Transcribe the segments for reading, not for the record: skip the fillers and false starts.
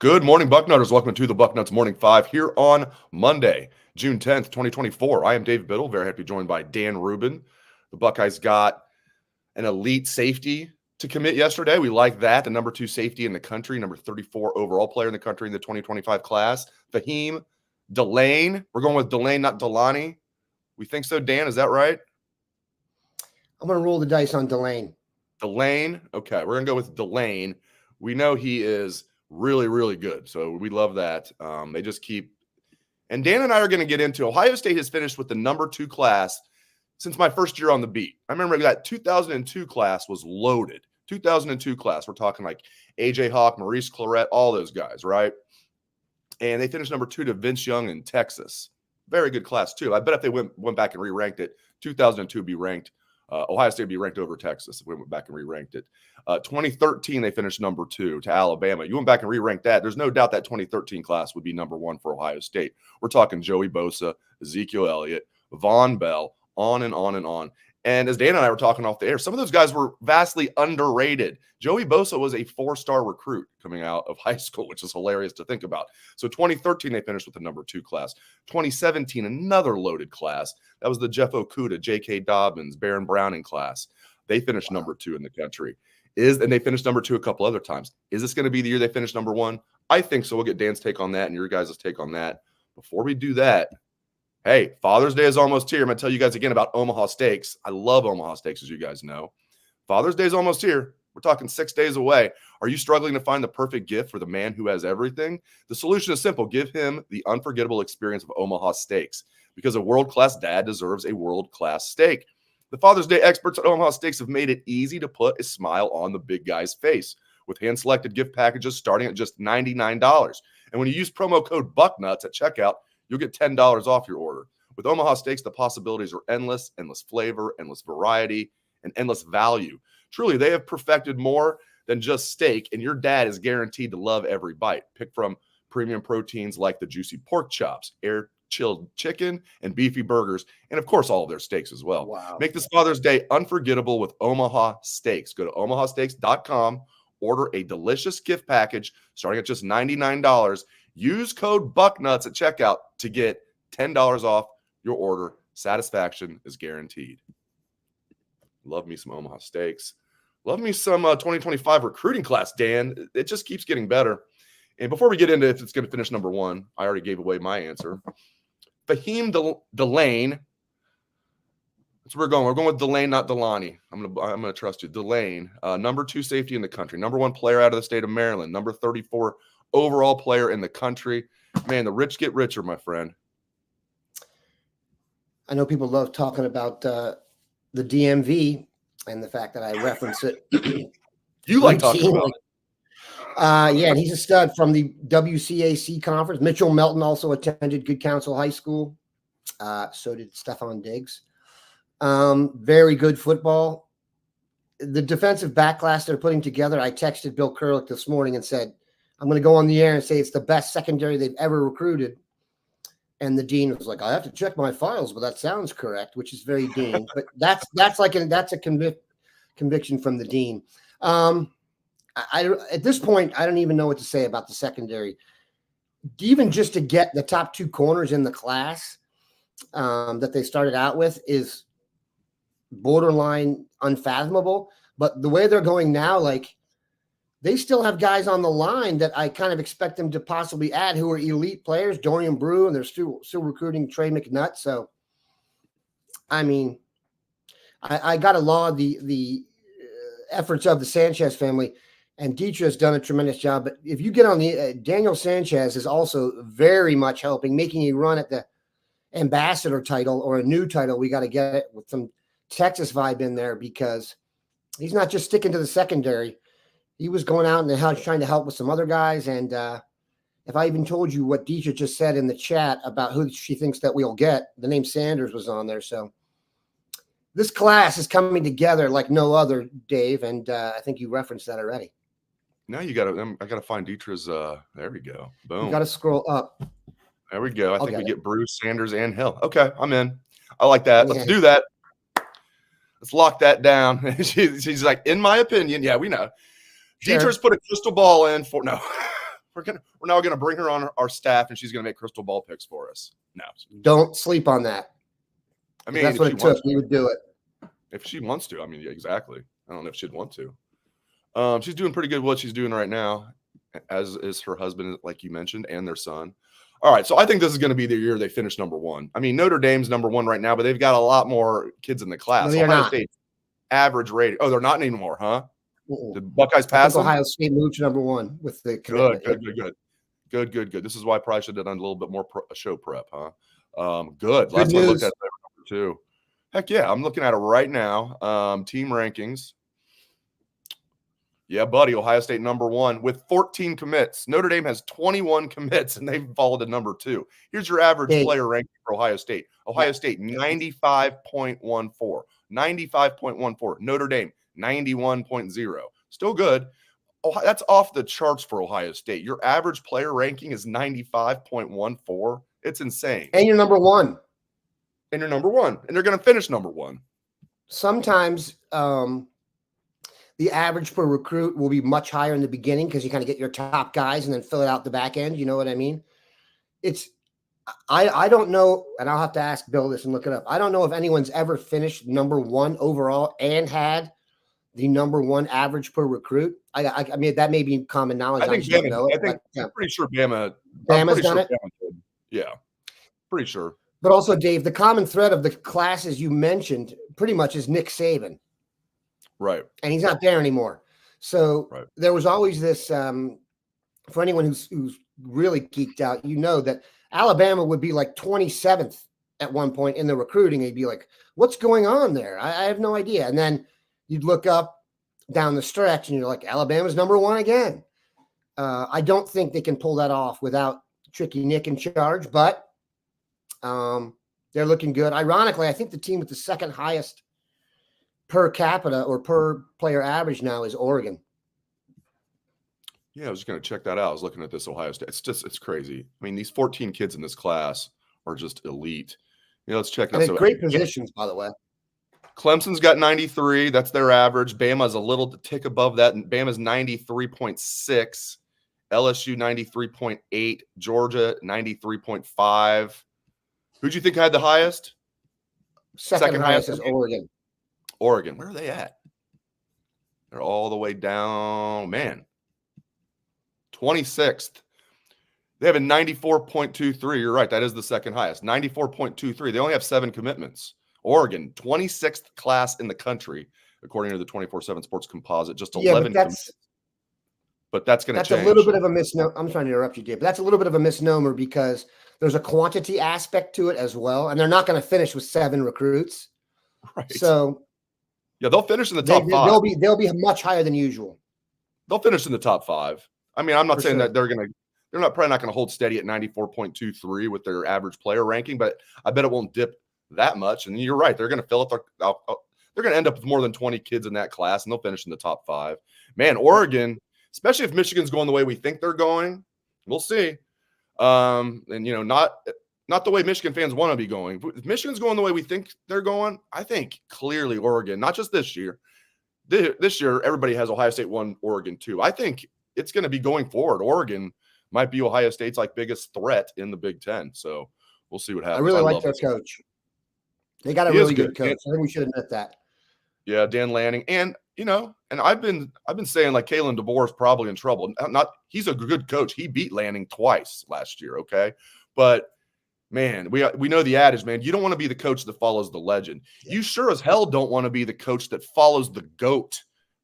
Good morning, Bucknutters. Welcome to the Bucknuts Morning 5 here on Monday, June 10th, 2024. I am Dave Biddle, very happy to be joined by Dan Rubin. The Buckeyes got an elite safety to commit yesterday. We like that. The number 2 safety in the country, number 34 overall player in the country in the 2025 class. Faheem Delane. We're going with Delane, not Delani. We think so, Dan. Is that right? I'm going to roll the dice on Delane. Delane. Okay, we're going to go with Delane. We know he is really, really good. So we love that. They just keep – and Dan and I are going to get into – Ohio State has finished with the number 2 class since my first year on the beat. I remember that 2002 class was loaded. 2002 class. We're talking like A.J. Hawk, Maurice Clarett, all those guys, right? And they finished number 2 to Vince Young in Texas. Very good class, too. I bet if they went back and re-ranked it, 2002 would be ranked. Ohio State would be ranked over Texas if we went back and re-ranked it. 2013, they finished number 2 to Alabama. You went back and re-ranked that. There's no doubt that 2013 class would be number 1 for Ohio State. We're talking Joey Bosa, Ezekiel Elliott, Von Bell, on and on and on. And as Dan and I were talking off the air, some of those guys were vastly underrated. Joey Bosa was a 4-star recruit coming out of high school, which is hilarious to think about. So 2013, they finished with the number 2 class. 2017, another loaded class. That was the Jeff Okudah, J.K. Dobbins, Baron Browning class. They finished number 2 in the country. And they finished number 2 a couple other times. Is this going to be the year they finish number 1? I think so. We'll get Dan's take on that and your guys' take on that. Before we do that, hey, Father's Day is almost here. I'm going to tell you guys again about Omaha Steaks. I love Omaha Steaks, as you guys know. Father's Day is almost here. We're talking 6 days away. Are you struggling to find the perfect gift for the man who has everything? The solution is simple. Give him the unforgettable experience of Omaha Steaks, because a world-class dad deserves a world-class steak. The Father's Day experts at Omaha Steaks have made it easy to put a smile on the big guy's face with hand-selected gift packages starting at just $99. And when you use promo code Bucknuts at checkout, you'll get $10 off your order. With Omaha Steaks, the possibilities are endless, endless flavor, endless variety, and endless value. Truly, they have perfected more than just steak, and your dad is guaranteed to love every bite. Pick from premium proteins like the juicy pork chops, air-chilled chicken, and beefy burgers, and of course, all of their steaks as well. Wow. Make this Father's Day unforgettable with Omaha Steaks. Go to omahasteaks.com, order a delicious gift package starting at just $99. Use code Bucknuts at checkout to get $10 off your order. Satisfaction is guaranteed. Love me some Omaha Steaks. Love me some 2025 recruiting class, Dan. It just keeps getting better. And before we get into if it's going to finish number 1, I already gave away my answer. Faheem Delane. That's where we're going. We're going with Delane, not Delani. I'm gonna trust you. Delane, number 2 safety in the country, number 1 player out of the state of Maryland, number 34 overall player in the country. Man, the rich get richer, my friend. I know people love talking about the DMV and the fact that I reference it. You like talking about it. Yeah, and he's a stud from the WCAC conference. Mitchell Melton also attended Good Counsel High School. So did Stephon Diggs. Very good football. The defensive back class they're putting together, I texted Bill Kurlick this morning and said, I'm going to go on the air and say it's the best secondary they've ever recruited. And the dean was like, I have to check my files, but that sounds correct, which is very dean. But that's a conviction from the dean. At this point, I don't even know what to say about the secondary. Even just to get the top 2 corners in the class that they started out with is borderline unfathomable. But the way they're going now, like, they still have guys on the line that I kind of expect them to possibly add who are elite players, Dorian Brew, and they're still recruiting Trey McNutt. So, I mean, I got to laud the efforts of the Sanchez family, and Dietrich has done a tremendous job. But if you get on the Daniel Sanchez is also very much helping, making a run at the ambassador title or a new title. We got to get it with some Texas vibe in there, because he's not just sticking to the secondary. He was going out and trying to help with some other guys. And if I even told you what Deidre just said in the chat about who she thinks that we'll get, the name Sanders was on there. So this class is coming together like no other, Dave. And I think you referenced that already. Now I got to find Dietrich's. There we go. Boom. You got to scroll up. There we go. I think we get Bruce, Sanders, and Hill. Okay, I'm in. I like that. Let's do that. Let's lock that down. She's like, in my opinion, yeah, we know. Sure. Dietrich's put a crystal ball in for we're now gonna bring her on our staff, and she's gonna make crystal ball picks for us. No, don't sleep on that. I mean, that's what it took. We would do it if she wants to. I mean, yeah, exactly. I don't know if she'd want to. She's doing pretty good what she's doing right now, as is her husband, like you mentioned, and their son. All right, so I think this is going to be the year they finish number one. I mean, Notre Dame's number one right now, but they've got a lot more kids in the class. No, they're Ohio not. State's average rating. Oh, they're not anymore, huh? The Buckeyes pass them? Ohio State moved to number one with the commitment. Good. This is why I probably should have done a little bit more show prep, huh? Good. Good Last time I looked news. at number two. Heck yeah, I'm looking at it right now. Team rankings. Yeah, buddy, Ohio State number one with 14 commits. Notre Dame has 21 commits, and they've fallen to number two. Here's your average player ranking for Ohio State. Ohio State, 95.14. 95.14. Notre Dame, 91.0. Still good. That's off the charts for Ohio State. Your average player ranking is 95.14. It's insane. And you're number one. And you're number one. And they're going to finish number one. Sometimes the average per recruit will be much higher in the beginning because you kind of get your top guys and then fill it out the back end. You know what I mean? I don't know, and I'll have to ask Bill this and look it up. I don't know if anyone's ever finished number one overall and had the number one average per recruit. I mean, that may be common knowledge. I think Bama, know it, I'm pretty sure Bama's done it. Yeah, pretty sure. But also, Dave, the common thread of the classes you mentioned pretty much is Nick Saban. Right. And he's not there anymore. So there was always this, for anyone who's really geeked out, you know that Alabama would be like 27th at one point in the recruiting. They'd be like, what's going on there? I have no idea. And then you'd look up down the stretch and you're like, Alabama's number one again. I don't think they can pull that off without Tricky Nick in charge, but they're looking good. Ironically, I think the team with the second highest per capita or per player average now is Oregon. Yeah, I was just going to check that out. I was looking at this Ohio State. It's crazy. I mean, these 14 kids in this class are just elite. Let's check it out. So, great positions, by the way. Clemson's got 93. That's their average. Bama's a little tick above that. And Bama's 93.6. LSU 93.8. Georgia 93.5. Who'd you think had the highest? Second highest is Oregon. Oregon. Where are they at? They're all the way down. Man. 26th. They have a 94.23. You're right. That is the second highest. 94.23. They only have 7 commitments. Oregon, 26th class in the country, according to the 24/7 Sports Composite. Just 11 commitments. But that's going to change. That's a little bit of a misnomer. I'm trying to interrupt you, Dave. But that's a little bit of a misnomer because there's a quantity aspect to it as well. And they're not going to finish with 7 recruits. Right. So yeah, they'll finish in the top 5. They'll be much higher than usual. They'll finish in the top 5. I mean, I'm not saying that they're probably not going to hold steady at 94.23 with their average player ranking, but I bet it won't dip that much. And you're right. They're going to fill it. They're going to end up with more than 20 kids in that class, and they'll finish in the top 5. Man, Oregon, especially if Michigan's going the way we think they're going, we'll see. And, not the way Michigan fans want to be going. If Michigan's going the way we think they're going, I think clearly Oregon, not just this year. This year, everybody has Ohio State 1, Oregon 2. I think it's going to be going forward. Oregon might be Ohio State's biggest threat in the Big Ten. So we'll see what happens. I really like their coach. They got a really good coach. I think we should admit that. Yeah, Dan Lanning. And, and I've been saying like Kalen DeBoer is probably in trouble. He's a good coach. He beat Lanning twice last year, okay? But, man, we know the adage, man. You don't want to be the coach that follows the legend. You sure as hell don't want to be the coach that follows the GOAT.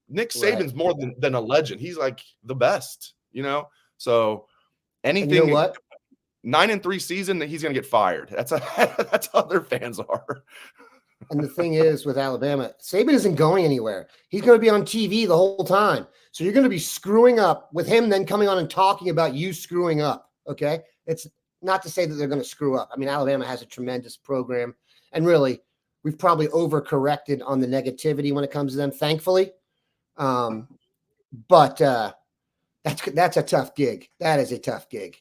Nick Saban's more than a legend. He's like the best, So anything, you know what? 9-3 season that he's going to get fired. That's how their fans are. And the thing is with Alabama, Saban isn't going anywhere. He's going to be on TV the whole time. So you're going to be screwing up with him then coming on and talking about you screwing up. Okay. It's not to say that they're going to screw up. I mean, Alabama has a tremendous program, and really we've probably overcorrected on the negativity when it comes to them, thankfully. But that's a tough gig. That is a tough gig.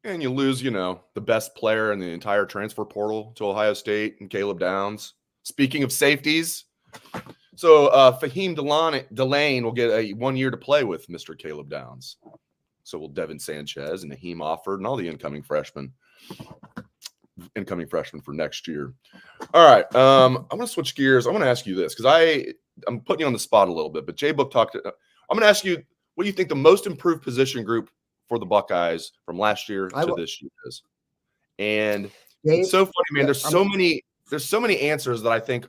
And you lose, the best player in the entire transfer portal to Ohio State and Caleb Downs. Speaking of safeties, so Faheem Delane will get a 1 year to play with Mr. Caleb Downs. So will Devin Sanchez and Naheem Offord and all the incoming freshmen for next year. All right. I'm going to switch gears. I'm going to ask you this because I'm putting you on the spot a little bit, but Jay Book I'm going to ask you, what do you think the most improved position group for the Buckeyes from last year to this year is? And Dave, it's so funny, man. There's so many answers that I think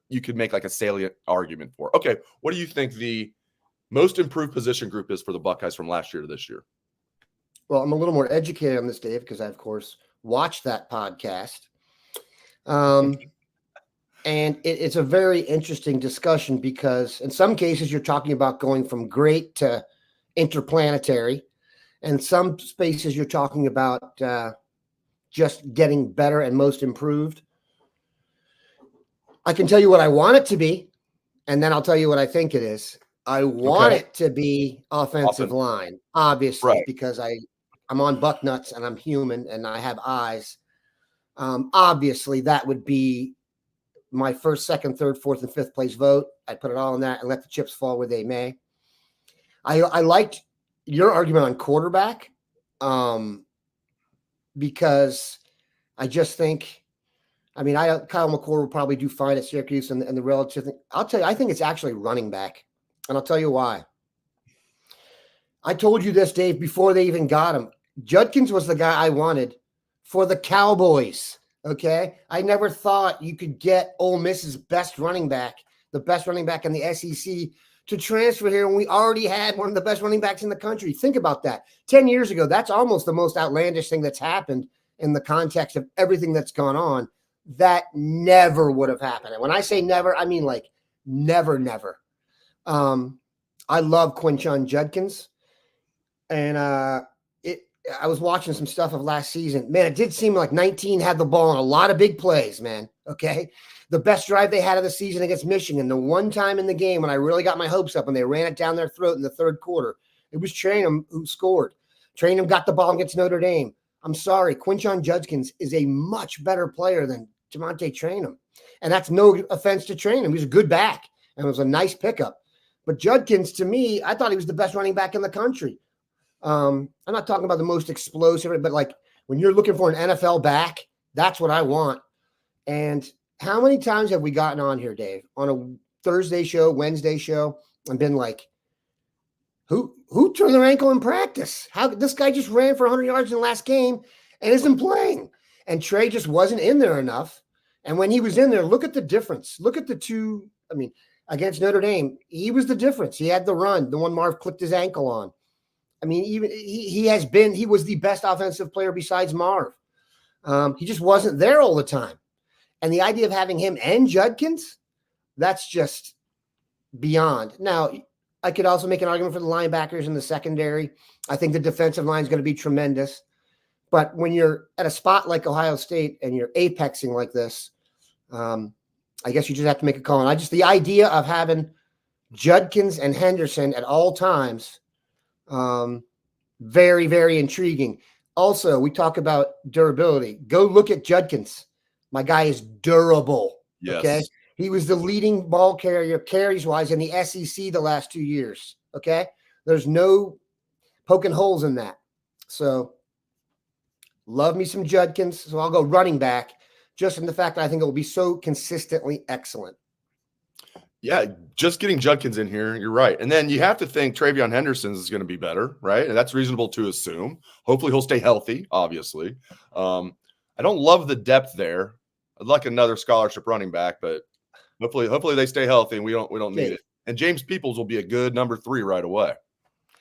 you could make like a salient argument for. Okay. What do you think the most improved position group is for the Buckeyes from last year to this year? Well, I'm a little more educated on this, Dave, because I, of course, watched that podcast. And it's a very interesting discussion because in some cases you're talking about going from great to interplanetary. And some spaces you're talking about just getting better and most improved. I can tell you what I want it to be, and then I'll tell you what I think it is. I want it to be offensive line, obviously, right, because I'm on Bucknuts and I'm human and I have eyes. Obviously, that would be my first, second, third, fourth, and fifth place vote. I put it all in that and let the chips fall where they may. I liked your argument on quarterback because I just think, Kyle McCord will probably do fine at Syracuse and the relative thing. I'll tell you, I think it's actually running back. And I'll tell you why. I told you this, Dave, before they even got him. Judkins was the guy I wanted for the Cowboys, okay? I never thought you could get Ole Miss's best running back, the best running back in the SEC, to transfer here when we already had one of the best running backs in the country. Think about that. 10 years ago, that's almost the most outlandish thing that's happened in the context of everything that's gone on. That never would have happened. And when I say never, I mean like never, never. I love Quinshon Judkins, and I was watching some stuff of last season. Man, it did seem like 19 had the ball in a lot of big plays, man. Okay. The best drive they had of the season against Michigan, the one time in the game when I really got my hopes up and they ran it down their throat in the third quarter, it was Trainum who scored. Trainum got the ball against Notre Dame. I'm sorry. Quinshon Judkins is a much better player than Demonte Trainum. And that's no offense to Trainum. He was a good back and it was a nice pickup. But Judkins, to me, I thought he was the best running back in the country. I'm not talking about the most explosive, but like when you're looking for an NFL back, that's what I want. And how many times have we gotten on here, Dave, on a Thursday show, Wednesday show, and been like, who turned their ankle in practice? How this guy just ran for 100 yards in the last game and isn't playing? And Trey just wasn't in there enough. And when he was in there, look at the difference. Look at the two. Against Notre Dame, he was the difference. He had the run, the one Marv clipped his ankle on. Even he was the best offensive player besides Marv. He just wasn't there all the time. And the idea of having him and Judkins, that's just beyond. Now, I could also make an argument for the linebackers in the secondary. I think the defensive line is going to be tremendous. But when you're at a spot like Ohio State and you're apexing like this, I guess you just have to make a call. And the idea of having Judkins and Henderson at all times, very, very intriguing. Also, we talk about durability. Go look at Judkins. My guy is durable. Yes. Okay. He was the leading ball carrier carries-wise in the SEC the last 2 years. Okay. There's no poking holes in that. So love me some Judkins. So I'll go running back. Just in the fact that I think it will be so consistently excellent. Yeah, just getting Judkins in here, you're right. And then you have to think Travion Henderson is going to be better, right? And that's reasonable to assume. Hopefully he'll stay healthy, obviously. I don't love the depth there. I'd like another scholarship running back, but hopefully they stay healthy and we don't need it. And James Peoples will be a good number 3 right away.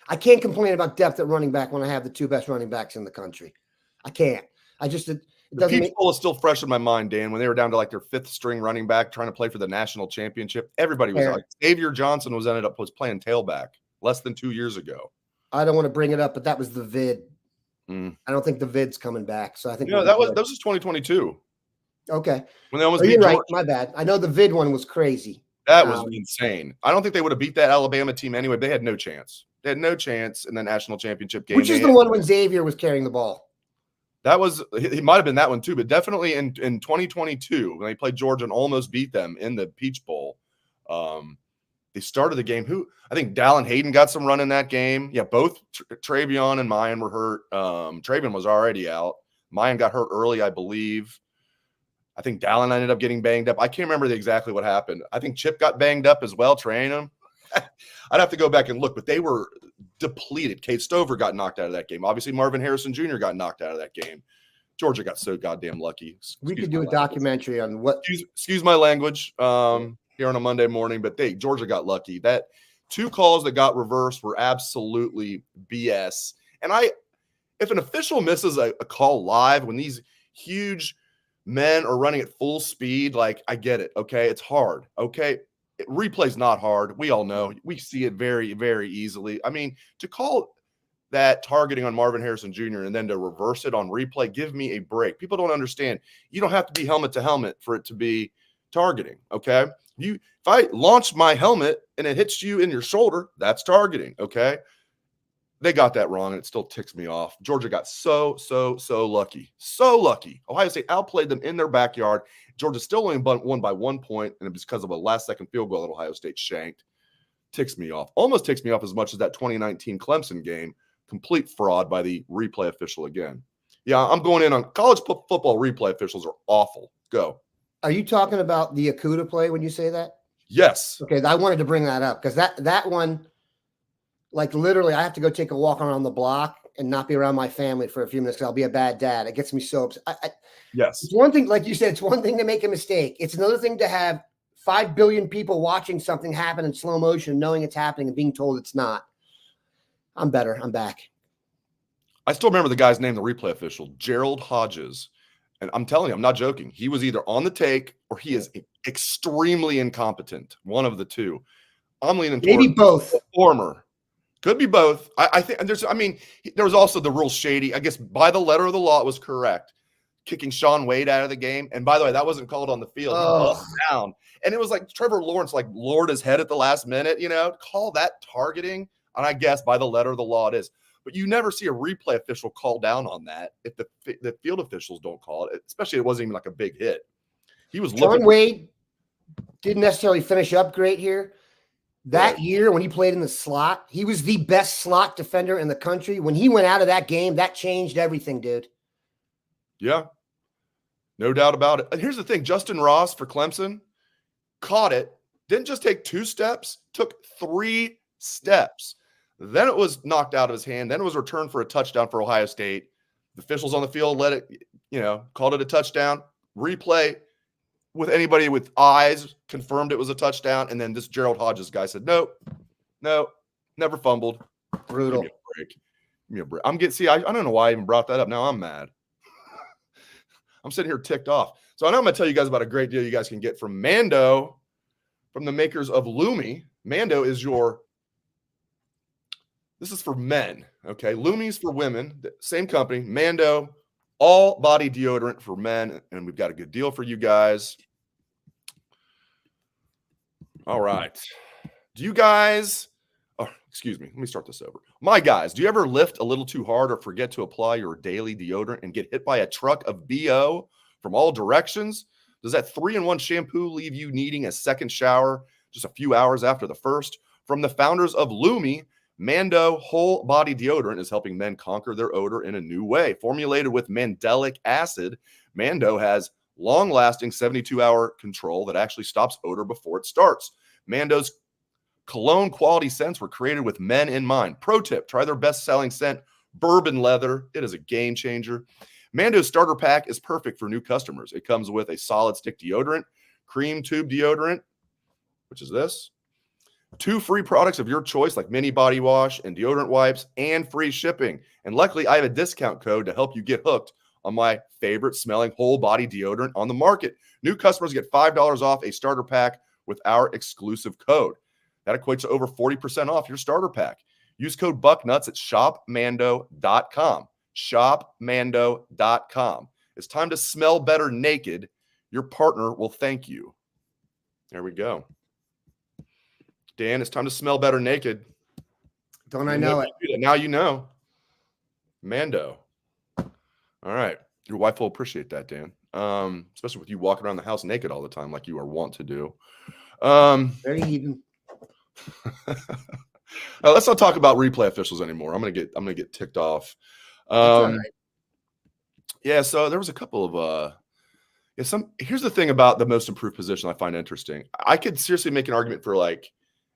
I can't complain about depth at running back when I have the 2 best running backs in the country. I can't. The Peach Bowl is still fresh in my mind, Dan, when they were down to like their 5th string running back trying to play for the national championship. Everybody was like, Xavier Johnson was playing tailback less than 2 years ago. I don't want to bring it up, but that was the vid. I don't think the vid's coming back. So I think that was 2022. Okay. When they almost beat Georgia. Right. My bad. I know the vid one was crazy. That was insane. I don't think they would have beat that Alabama team anyway. They had no chance. They had no chance in the national championship game. Which is the one when Xavier was carrying the ball. That was – it might have been that one too, but definitely in 2022 when they played Georgia and almost beat them in the Peach Bowl. They started the game. I think Dallin Hayden got some run in that game. Yeah, both Travion and Mayan were hurt. Travion was already out. Mayan got hurt early, I believe. I think Dallin ended up getting banged up. I can't remember exactly what happened. I think Chip got banged up as well, training him. I'd have to go back and look, but they were depleted. Kate Stover got knocked out of that game. Obviously, Marvin Harrison Jr. got knocked out of that game. Georgia got so goddamn lucky. We could do a documentary on what. Excuse my language here on a Monday morning, but Georgia got lucky. That 2 calls that got reversed were absolutely BS. And if an official misses a call live when these huge men are running at full speed, like, I get it. Okay, it's hard. Okay, replay's not hard. We all know. We see it very, very easily. I mean, to call that targeting on Marvin Harrison Jr. and then to reverse it on replay, give me a break. People don't understand. You don't have to be helmet to helmet for it to be targeting, okay? If I launch my helmet and it hits you in your shoulder, that's targeting, okay? They got that wrong, and it still ticks me off. Georgia got so lucky. So lucky. Ohio State outplayed them in their backyard. Georgia still only won by 1 point, and it was because of a last-second field goal that Ohio State shanked. Ticks me off. Almost ticks me off as much as that 2019 Clemson game. Complete fraud by the replay official again. Yeah, I'm going in on college football replay officials are awful. Go. Are you talking about the Akuta play when you say that? Yes. Okay, I wanted to bring that up because that one, like literally, I have to go take a walk around the block and not be around my family for a few minutes because I'll be a bad dad. It gets me so upset. Yes. It's one thing, like you said, it's one thing to make a mistake. It's another thing to have 5 billion people watching something happen in slow motion, knowing it's happening and being told it's not. I'm better. I'm back. I still remember the guy's name, the replay official, Gerald Hodges. And I'm telling you, I'm not joking. He was either on the take or he is extremely incompetent. One of the two. I'm leaning maybe both. The former. Could be both. I think there was also the real shady, I guess by the letter of the law, it was correct. Kicking Sean Wade out of the game. And by the way, that wasn't called on the field. He fell down. And it was like Trevor Lawrence lowered his head at the last minute, call that targeting. And I guess by the letter of the law it is. But you never see a replay official call down on that if the field officials don't call it, especially it wasn't even like a big hit. He was Sean Wade didn't necessarily finish up great here. That year when he played in the slot, he was the best slot defender in the country. When he went out of that game, that changed everything, dude. Yeah, no doubt about it. And here's the thing. Justin Ross for Clemson caught it, didn't just take 2 steps, took 3 steps. Then it was knocked out of his hand. Then it was returned for a touchdown for Ohio State. The officials on the field let it, called it a touchdown. Replay with anybody with eyes confirmed it was a touchdown. And then this Gerald Hodges guy said, nope, never fumbled. Brutal. Give me a break. I don't know why I even brought that up. Now I'm mad. I'm sitting here ticked off. So I know I'm going to tell you guys about a great deal you guys can get from Mando, from the makers of Lumi. Mando is this is for men, okay? Lumi's for women, same company. Mando, all body deodorant for men, and we've got a good deal for you guys. All right. Do you guys, excuse me, let me start this over. My guys, do you ever lift a little too hard or forget to apply your daily deodorant and get hit by a truck of BO from all directions? Does that 3-in-1 shampoo leave you needing a second shower just a few hours after the first? From the founders of Lumi, Mando whole body deodorant is helping men conquer their odor in a new way. Formulated with mandelic acid, Mando has long-lasting 72-hour control that actually stops odor before it starts. Mando's cologne quality scents were created with men in mind. Pro tip, try their best-selling scent, Bourbon Leather. It is a game changer. Mando's starter pack is perfect for new customers. It comes with a solid stick deodorant, cream tube deodorant, which is this, 2 free products of your choice like mini body wash and deodorant wipes, and free shipping. And luckily, I have a discount code to help you get hooked on my favorite smelling whole body deodorant on the market. New customers get $5 off a starter pack with our exclusive code. That equates to over 40% off your starter pack. Use code Bucknuts at shopmando.com. Shopmando.com. It's time to smell better naked. Your partner will thank you. There we go. Dan, it's time to smell better naked. Don't I know it? Now you know. Mando. All right. Your wife will appreciate that, Dan. Especially with you walking around the house naked all the time like you are wont to do. Very even. Now, let's not talk about replay officials anymore. I'm gonna get ticked off. Yeah, so there was a couple of here's the thing about the most improved position I find interesting. I could seriously make an argument for like,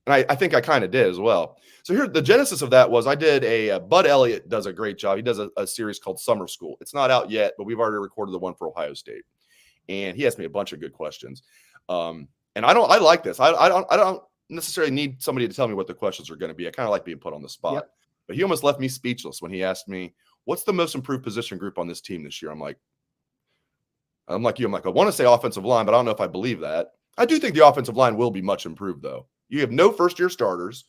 and I think I kind of did as well. So here, the genesis of that was I did Bud Elliott does a great job. He does a series called Summer School. It's not out yet, but we've already recorded the one for Ohio State, and he asked me a bunch of good questions. And I like this. I don't necessarily need somebody to tell me what the questions are going to be. I kind of like being put on the spot. Yep. But he almost left me speechless when he asked me, "What's the most improved position group on this team this year?" I'm like you. I'm like, I want to say offensive line, but I don't know if I believe that. I do think the offensive line will be much improved, though. You have no first-year starters.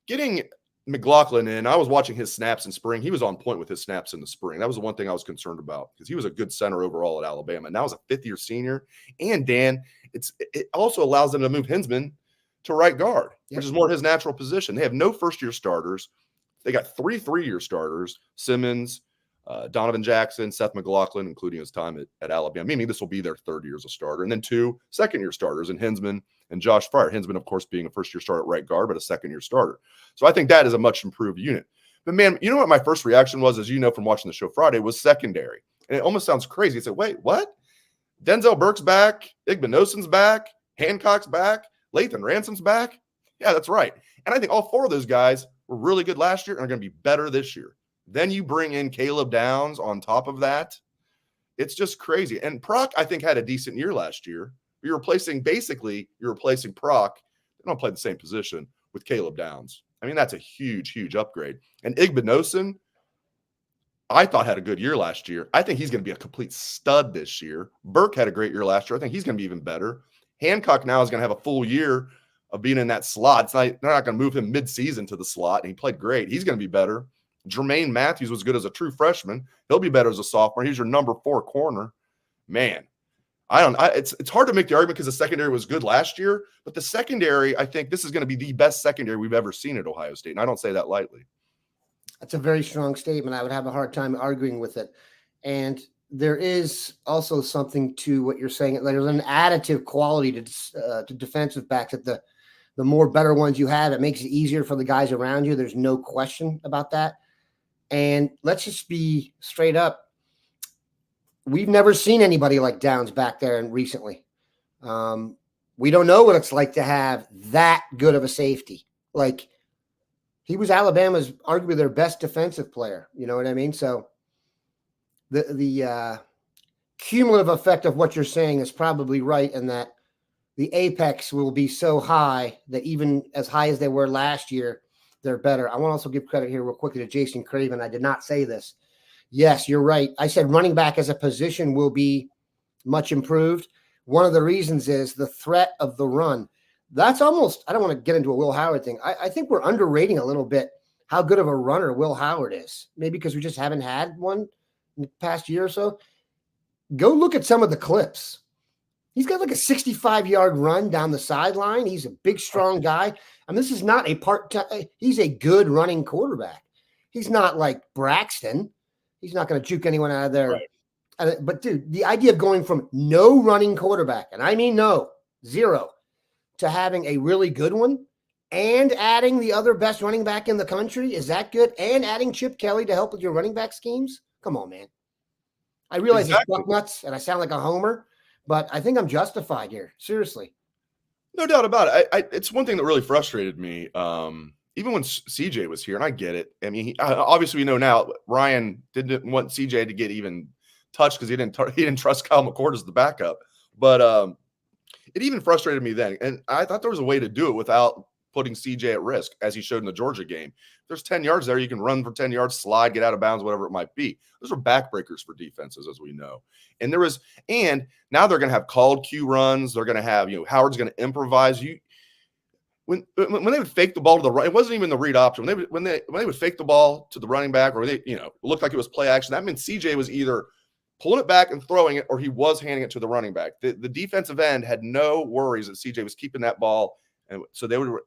Getting McLaughlin in, I was watching his snaps in spring. He was on point with his snaps in the spring. That was the one thing I was concerned about because he was a good center overall at Alabama. Now he's a fifth-year senior. And, Dan, it also allows them to move Hinsman to right guard, which is more his natural position. They have no first-year starters. They got 3 3-year starters, Simmons, Donovan Jackson, Seth McLaughlin, including his time at Alabama. Meaning this will be their 3rd year as a starter. And then 2 second-year starters in Hinsman and Josh Fryer. Hinsman, of course, being a first-year starter at right guard, but a second-year starter. So I think that is a much improved unit. But, man, you know what my first reaction was, as you know from watching the show Friday, was secondary. And it almost sounds crazy. I said, wait, what? Denzel Burke's back. Igbinosun's back. Hancock's back. Lathan Ransom's back. Yeah, that's right. And I think all 4 of those guys were really good last year and are going to be better this year. Then you bring in Caleb Downs on top of that. It's just crazy. And Proc, I think, had a decent year last year. You're replacing Proc. They don't play the same position with Caleb Downs. I mean, that's a huge, huge upgrade. And Igbinosun, I thought had a good year last year. I think he's going to be a complete stud this year. Burke had a great year last year. I think he's going to be even better. Hancock now is going to have a full year of being in that slot. They're not going to move him midseason to the slot, and he played great. He's going to be better. Jermaine Matthews was good as a true freshman. He'll be better as a sophomore. He's your number 4 corner. Man, it's hard to make the argument because the secondary was good last year, but the secondary, I think this is going to be the best secondary we've ever seen at Ohio State, and I don't say that lightly. That's a very strong statement. I would have a hard time arguing with it. And there is also something to what you're saying. There's an additive quality to defensive backs that the more better ones you have, it makes it easier for the guys around you. There's no question about that. And let's just be straight up. We've never seen anybody like Downs back there recently. We don't know what it's like to have that good of a safety. Like, he was Alabama's arguably their best defensive player. You know what I mean? So the cumulative effect of what you're saying is probably right, in that the apex will be so high that even as high as they were last year, they're better. I want to also give credit here real quickly to Jason Craven. I did not say this. Yes, you're right. I said running back as a position will be much improved. One of the reasons is the threat of the run. That's almost, I don't want to get into a Will Howard thing. I think we're underrating a little bit how good of a runner Will Howard is. Maybe because we just haven't had one in the past year or so. Go look at some of the clips. He's got like a 65-yard run down the sideline. He's a big, strong guy. And this is not a part-time. He's a good running quarterback. He's not like Braxton. He's not going to juke anyone out of there. Right. But, dude, the idea of going from no running quarterback, and I mean no, 0, to having a really good one and adding the other best running back in the country, is that good? And adding Chip Kelly to help with your running back schemes? Come on, man. I realize it's Bucknuts and I sound like a homer, but I think I'm justified here. Seriously. No doubt about it. It's one thing that really frustrated me. Even when CJ was here, and I get it. I mean, obviously we know now Ryan didn't want CJ to get even touched because he didn't trust Kyle McCord as the backup. But it even frustrated me then. And I thought there was a way to do it without putting CJ at risk, as he showed in the Georgia game. If there's 10 yards there, you can run for 10 yards, slide, get out of bounds, whatever it might be. Those are backbreakers for defenses, as we know. And now they're going to have called Q runs. They're going to have, Howard's going to improvise. When they would fake the ball to the right, it wasn't even the read option. When they would fake the ball to the running back, or it looked like it was play action, that meant CJ was either pulling it back and throwing it, or he was handing it to the running back. The defensive end had no worries that CJ was keeping that ball, and so they were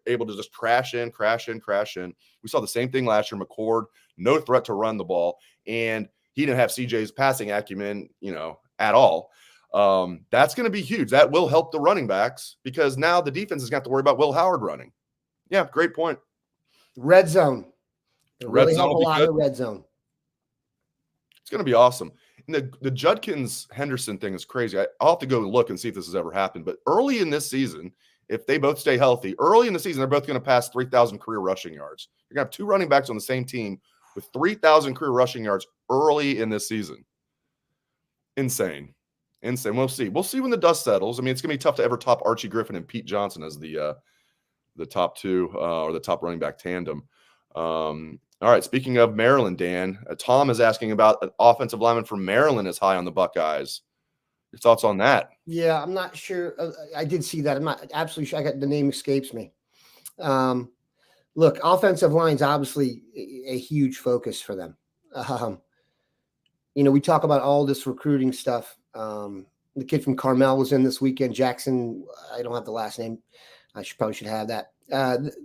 able to just crash in. We saw the same thing last year. McCord, no threat to run the ball, and he didn't have CJ's passing acumen, at all. That's going to be huge. That will help the running backs because now the defense is going to have to worry about Will Howard running. Yeah, great point. Red zone. It'll Red really zone help a will be lot good. in the red zone. It's going to be awesome. And the Judkins Henderson thing is crazy. I'll have to go look and see if this has ever happened. But early in this season, if they both stay healthy, early in the season, they're both going to pass 3,000 career rushing yards. You're going to have two running backs on the same team with 3,000 career rushing yards early in this season. Insane. We'll see. We'll see when the dust settles. I mean, it's going to be tough to ever top Archie Griffin and Pete Johnson as the top two or the top running back tandem. All right. Speaking of Maryland, Dan, Tom is asking about an offensive lineman from Maryland is high on the Buckeyes. Your thoughts on that? Yeah, I'm not sure. I did see that. I'm not absolutely sure. The name escapes me. Look, offensive line is obviously a huge focus for them. We talk about all this recruiting stuff. The kid from Carmel was in this weekend. Jackson, I don't have the last name. I probably should have that.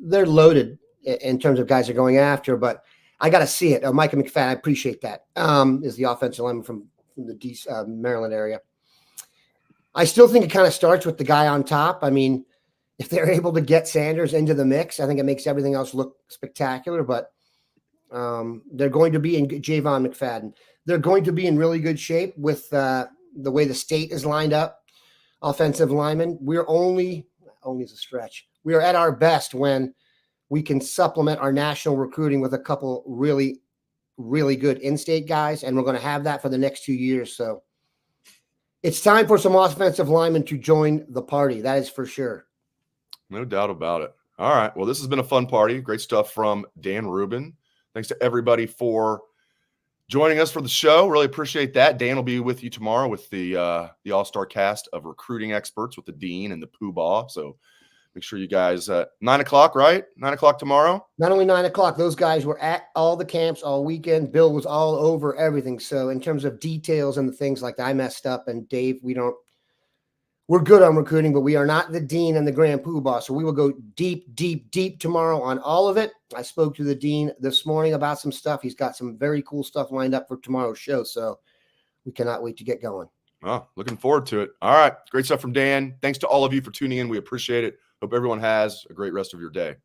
They're loaded in terms of guys they're going after, but I got to see it. Micah McFadden, I appreciate that. Is the offensive lineman from the Maryland area. I still think it kind of starts with the guy on top. I mean, if they're able to get Sanders into the mix, I think it makes everything else look spectacular. But they're going to be in Javon McFadden. They're going to be in really good shape with the way the state is lined up. Offensive linemen, we're only is a stretch. We are at our best when we can supplement our national recruiting with a couple really, really good in-state guys, and we're going to have that for the next 2 years. So it's time for some offensive linemen to join the party. That is for sure. No doubt about it. All right. Well, this has been a fun party. Great stuff from Dan Rubin. Thanks to everybody for joining us for the show. Really appreciate that. Dan will be with you tomorrow with the all-star cast of recruiting experts with the Dean and the Poobah. So make sure you guys 9 o'clock, right? 9 o'clock tomorrow. Not only 9 o'clock, those guys were at all the camps all weekend. Bill was all over everything. So in terms of details and the things like that, I messed up. And Dave, we're good on recruiting, but we are not the Dean and the Grand Poobah. So we will go deep, deep, deep tomorrow on all of it. I spoke to the Dean this morning about some stuff. He's got some very cool stuff lined up for tomorrow's show. So we cannot wait to get going. Oh, looking forward to it. All right. Great stuff from Dan. Thanks to all of you for tuning in. We appreciate it. Hope everyone has a great rest of your day.